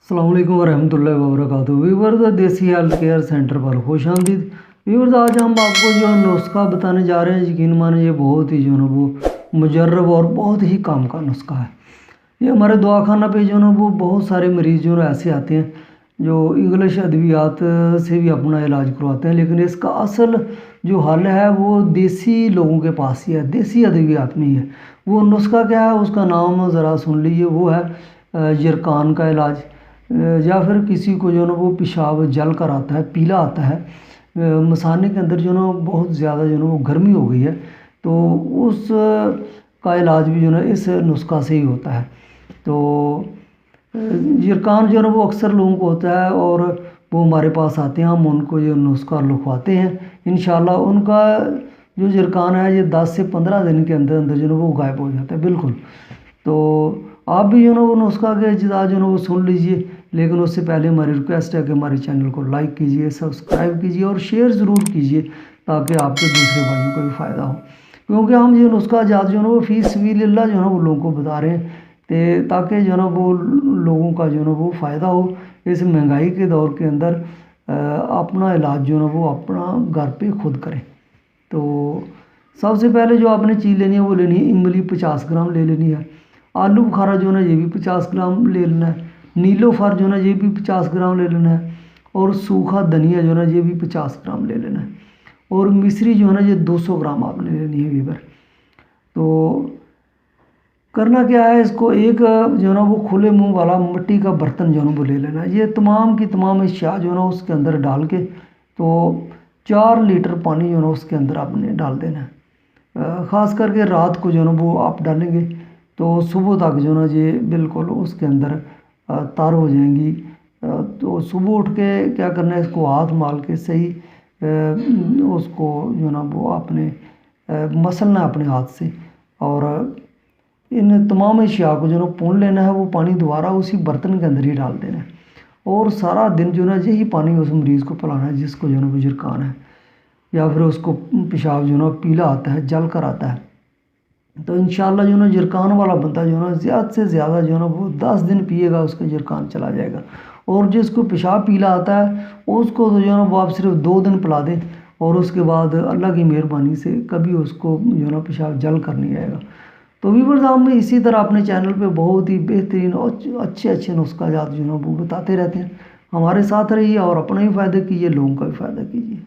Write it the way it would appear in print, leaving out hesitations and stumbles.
السلام علیکم ورحمۃ اللہ وبرکاتہ۔ ویورز دیسی ہیلتھ کیئر سینٹر پر خوش آمدید۔ ویورز آج ہم آپ کو جو نسخہ بتانے جا رہے ہیں، یقین مانیں یہ بہت ہی جو ہے وہ مجرب اور بہت ہی کام کا نسخہ ہے۔ یہ ہمارے دواخانہ پہ جو ہے وہ بہت سارے مریض جو ایسے آتے ہیں جو انگلش ادویات سے بھی اپنا علاج کرواتے ہیں، لیکن اس کا اصل جو حل ہے وہ دیسی لوگوں کے پاس ہی ہے، دیسی ادویات میں ہی ہے۔ وہ نسخہ کیا ہے، اس کا نام ذرا سن لیجیے۔ وہ ہے جرکان کا علاج، یا پھر کسی کو جو ہے وہ پیشاب جل کر آتا ہے، پیلا آتا ہے، مثانے کے اندر جو ہے بہت زیادہ جو ہے وہ گرمی ہو گئی ہے، تو اس کا علاج بھی جو ہے اس نسخہ سے ہی ہوتا ہے۔ تو جرکان جو ہے وہ اکثر لوگوں کو ہوتا ہے اور وہ ہمارے پاس آتے ہیں، ہم ان کو یہ نسخہ لکھواتے ہیں۔ انشاءاللہ ان کا جو جرکان ہے یہ 10 سے 15 دن کے اندر اندر جو ہے وہ غائب ہو جاتا ہے بالکل۔ تو آپ بھی جو ہے وہ نسخہ کے اجزاء جو ہے وہ سن لیجئے، لیکن اس سے پہلے ہماری ریکویسٹ ہے کہ ہمارے چینل کو لائک کیجئے، سبسکرائب کیجئے اور شیئر ضرور کیجئے تاکہ آپ کے دوسرے بھائیوں کو بھی فائدہ ہو، کیونکہ ہم یہ نسخہ جات جو ہے وہ فی سبیل اللہ جو ہے وہ لوگوں کو بتا رہے ہیں تاکہ جو ہے وہ لوگوں کا جو ہے وہ فائدہ ہو۔ اس مہنگائی کے دور کے اندر اپنا علاج جو ہے وہ اپنا گھر پہ خود کریں۔ تو سب سے پہلے جو آپ نے چیز لینی ہے وہ لینی ہے املی 50 گرام لے لینی ہے، آلو بخارا جو ہے یہ بھی 50 گرام لے لینا ہے، نیلو فر جو ہے یہ بھی 50 گرام لے لینا ہے، اور سوکھا دھنیا جو ہے یہ بھی 50 گرام لے لینا ہے، اور مصری جو ہے یہ 200 گرام آپ نے لینی ہے ویور۔ تو کرنا کیا ہے، اس کو ایک جو ہے وہ کھلے منہ والا مٹی کا برتن جو ہے وہ لے لینا ہے۔ یہ تمام کی تمام اشیاء جو ہے اس کے اندر ڈال کے تو 4 لیٹر پانی جو ہے اس کے اندر آپ نے ڈال دینا ہے، خاص کر کے رات کو جو ہے وہ آپ ڈالیں گے تو صبح تک جو ہے یہ بالکل اس کے اندر تار ہو جائیں گی۔ تو صبح اٹھ کے کیا کرنا ہے، اس کو ہاتھ مال کے صحیح اس کو جو ہے وہ آپ نے مسلنا اپنے ہاتھ سے، اور ان تمام اشیاء کو جو ہے پون لینا ہے۔ وہ پانی دوبارہ اسی برتن کے اندر ہی ڈال دینا ہے، اور سارا دن جو ہے یہی پانی اس مریض کو پلانا ہے جس کو جو ہے وہ جرکان ہے، یا پھر اس کو پیشاب جو ہے پیلا آتا ہے، جل کر آتا ہے۔ تو انشاءاللہ جو ہے جرکان والا بندہ جو ہے زیادہ سے زیادہ جو ہے وہ 10 دن پیے گا، اس کا جرکان چلا جائے گا۔ اور جس کو پیشاب پیلا آتا ہے اس کو جو ہے وہ آپ صرف 2 دن پلا دیں، اور اس کے بعد اللہ کی مہربانی سے کبھی اس کو جو ہے پیشاب جل کر نہیں آئے گا۔ تو ویورز ہم اسی طرح اپنے چینل پہ بہت ہی بہترین اور اچھے نسخہ جات جو ہے وہ بتاتے رہتے ہیں۔ ہمارے ساتھ رہیے اور اپنا بھی فائدہ کیجیے، لوگوں کا بھی فائدہ کیجیے۔